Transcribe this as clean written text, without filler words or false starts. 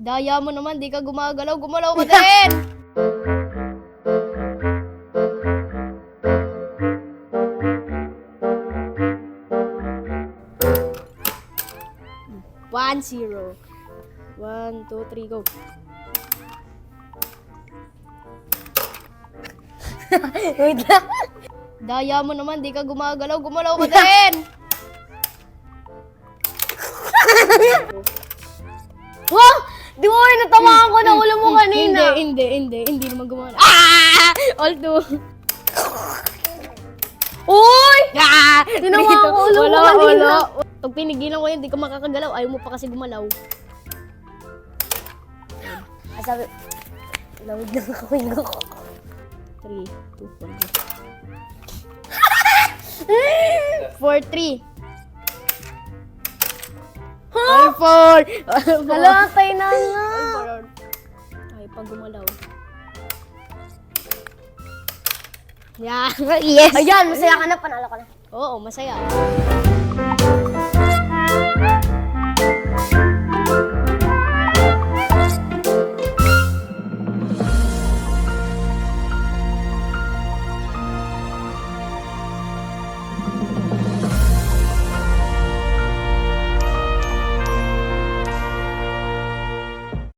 Daya mo naman, di ka gumagalaw. Gumalaw ka din! One, zero. 1, 2, 3, go. Wait lang. Daya mo naman, di ka gumagalaw. Gumalaw ka din! Wow! Di mo kayo natamaan ko ng ulo mo kanina. Hindi naman gumana. Ah! All two. Uy! Ah! Tinamaan ko ulo mo Wala, kanina. wala. Pag pinigilan ko yun, di ka makakagalaw. Ayaw mo pa kasi gumalaw. Sabi, lawid lang ako yung ako. 3, 2, 4, 4, 3. All 4. Hala, tayo na nga. Ay, pag gumalaw. Yeah. Yes. Ayan, masaya ka na, panalo ka na. Oo, masaya.